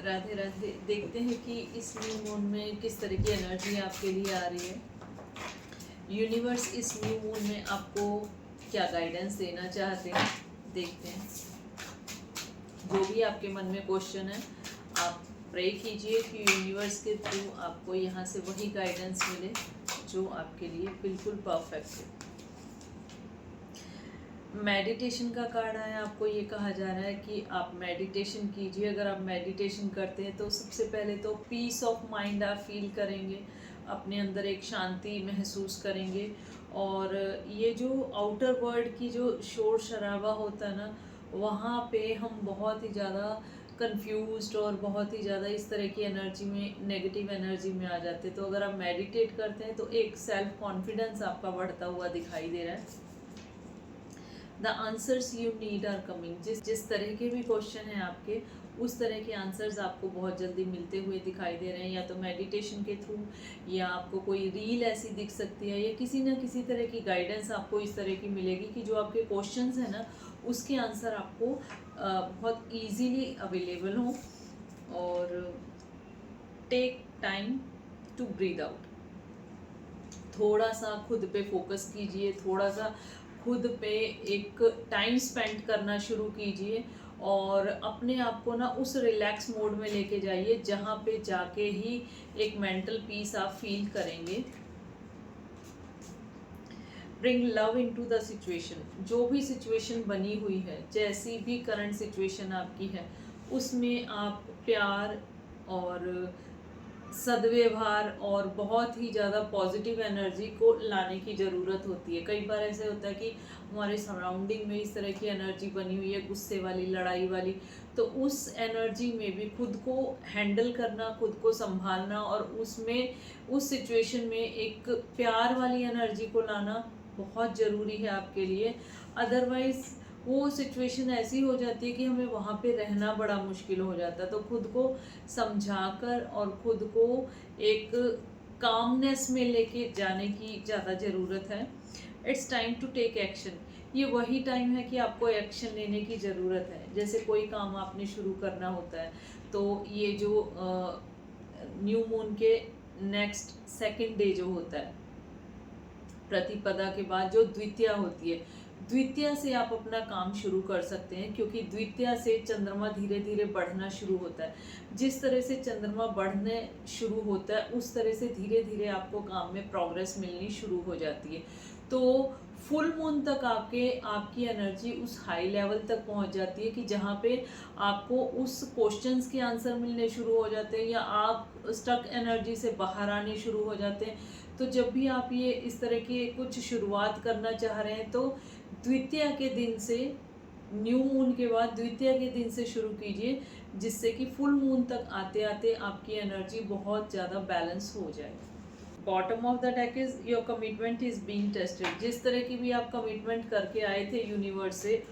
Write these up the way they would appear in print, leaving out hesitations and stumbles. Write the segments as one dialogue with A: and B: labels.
A: राधे राधे। देखते हैं कि इस न्यू मून में किस तरह की एनर्जी आपके लिए आ रही है। यूनिवर्स इस न्यू मून में आपको क्या गाइडेंस देना चाहते हैं, देखते हैं। जो भी आपके मन में क्वेश्चन है आप प्रे कीजिए कि यूनिवर्स के थ्रू आपको यहाँ से वही गाइडेंस मिले जो आपके लिए बिल्कुल परफेक्ट है। मेडिटेशन का कार्ड आया, आपको ये कहा जा रहा है कि आप मेडिटेशन कीजिए। अगर आप मेडिटेशन करते हैं तो सबसे पहले तो पीस ऑफ माइंड आप फील करेंगे, अपने अंदर एक शांति महसूस करेंगे। और ये जो आउटर वर्ल्ड की जो शोर शराबा होता है ना, वहाँ पे हम बहुत ही ज़्यादा कंफ्यूज्ड और बहुत ही ज़्यादा इस तरह की एनर्जी में, नेगेटिव एनर्जी में आ जाते हैं। तो अगर आप मेडिटेट करते हैं तो एक सेल्फ कॉन्फिडेंस आपका बढ़ता हुआ दिखाई दे रहा है। The answers you need are coming. जिस तरह के भी क्वेश्चन हैं आपके, उस तरह के आंसर्स आपको बहुत जल्दी मिलते हुए दिखाई दे रहे हैं, या तो मेडिटेशन के थ्रू, या आपको कोई रील ऐसी दिख सकती है, या किसी न किसी तरह की गाइडेंस आपको इस तरह की मिलेगी कि जो आपके क्वेश्चंस हैं ना, उसके आंसर आपको बहुत इजीली अवेलेबल हों। और take time to breathe out. थोड़ा सा खुद पे फोकस कीजिए, थोड़ा सा खुद पे एक टाइम स्पेंड करना शुरू कीजिए और अपने आप को ना उस रिलैक्स मोड में लेके जाइए जहाँ पे जाके ही एक मेंटल पीस आप फील करेंगे। Bring love into the situation. जो भी सिचुएशन बनी हुई है, जैसी भी करंट सिचुएशन आपकी है, उसमें आप प्यार और सद्व्यवहार और बहुत ही ज़्यादा पॉजिटिव एनर्जी को लाने की ज़रूरत होती है। कई बार ऐसे होता है कि हमारे सराउंडिंग में इस तरह की एनर्जी बनी हुई है, गुस्से वाली, लड़ाई वाली, तो उस एनर्जी में भी खुद को हैंडल करना, खुद को संभालना और उसमें, उस सिचुएशन में एक प्यार वाली एनर्जी को लाना बहुत ज़रूरी है आपके लिए। अदरवाइज़ वो सिचुएशन ऐसी हो जाती है कि हमें वहाँ पे रहना बड़ा मुश्किल हो जाता है। तो खुद को समझाकर और खुद को एक कामनेस में लेके जाने की ज़्यादा ज़रूरत है। It's time to take action. ये वही टाइम है कि आपको एक्शन लेने की ज़रूरत है। जैसे कोई काम आपने शुरू करना होता है, तो ये जो न्यू मून के नेक्स्ट सेकंड डे जो होता है, प्रतिपदा के बाद जो द्वितीया होती है, द्वितीया से आप अपना काम शुरू कर सकते हैं, क्योंकि द्वितीया से चंद्रमा धीरे धीरे बढ़ना शुरू होता है। जिस तरह से चंद्रमा बढ़ने शुरू होता है, उस तरह से धीरे धीरे आपको काम में प्रोग्रेस मिलनी शुरू हो जाती है। तो फुल मून तक आपकी एनर्जी उस हाई लेवल तक पहुंच जाती है कि जहाँ पे आपको उस क्वेश्चंस के आंसर मिलने शुरू हो जाते हैं, या आप स्टक एनर्जी से बाहर आने शुरू हो जाते हैं। तो जब भी आप ये इस तरह की कुछ शुरुआत करना चाह रहे हैं, तो द्वितीया के दिन से, न्यू मून के बाद द्वितीया के दिन से शुरू कीजिए, जिससे कि फुल मून तक आते आते आपकी एनर्जी बहुत ज़्यादा बैलेंस हो जाए। Bottom of the deck is your commitment is being tested. जिस तरह की भी आप कमिटमेंट करके आए थे यूनिवर्स से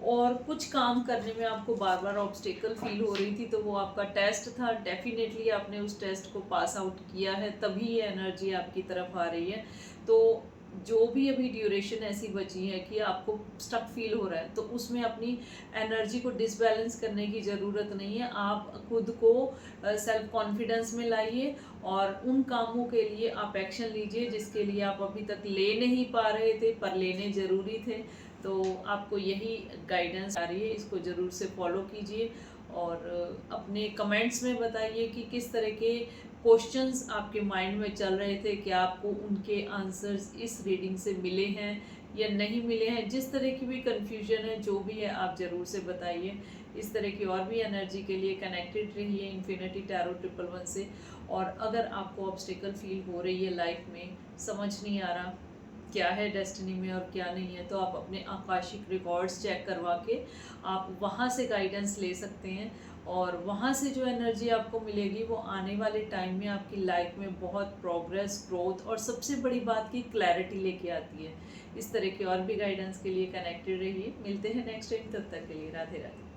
A: और कुछ काम करने में आपको बार बार ऑब्स्टेकल फील हो रही थी, तो वो आपका टेस्ट था। डेफिनेटली आपने उस टेस्ट को पास आउट किया है, तभी ये एनर्जी आपकी तरफ आ रही है। तो जो भी अभी ड्यूरेशन ऐसी बची है कि आपको स्टक फील हो रहा है, तो उसमें अपनी एनर्जी को डिसबैलेंस करने की ज़रूरत नहीं है। आप खुद को सेल्फ कॉन्फिडेंस में लाइए और उन कामों के लिए आप एक्शन लीजिए जिसके लिए आप अभी तक ले नहीं पा रहे थे, पर लेने ज़रूरी थे। तो आपको यही गाइडेंस आ रही है, इसको ज़रूर से फॉलो कीजिए और अपने कमेंट्स में बताइए कि किस तरह के क्वेश्चंस आपके माइंड में चल रहे थे, क्या आपको उनके आंसर्स इस रीडिंग से मिले हैं या नहीं मिले हैं। जिस तरह की भी कन्फ्यूजन है, जो भी है, आप ज़रूर से बताइए। इस तरह की और भी एनर्जी के लिए कनेक्टेड रहिए इन्फिनिटी टैरो 111 से। और अगर आपको ऑब्स्टेकल फील हो रही है लाइफ में, समझ नहीं आ रहा क्या है डेस्टिनी में और क्या नहीं है, तो आप अपने आकाशिक रिकॉर्ड्स चेक करवा के आप वहाँ से गाइडेंस ले सकते हैं। और वहाँ से जो एनर्जी आपको मिलेगी वो आने वाले टाइम में आपकी लाइफ में बहुत प्रोग्रेस, ग्रोथ और सबसे बड़ी बात की क्लैरिटी लेके आती है। इस तरह के और भी गाइडेंस के लिए कनेक्टेड रहिए। मिलते हैं नेक्स्ट टाइम, तब तक के लिए राधे राधे।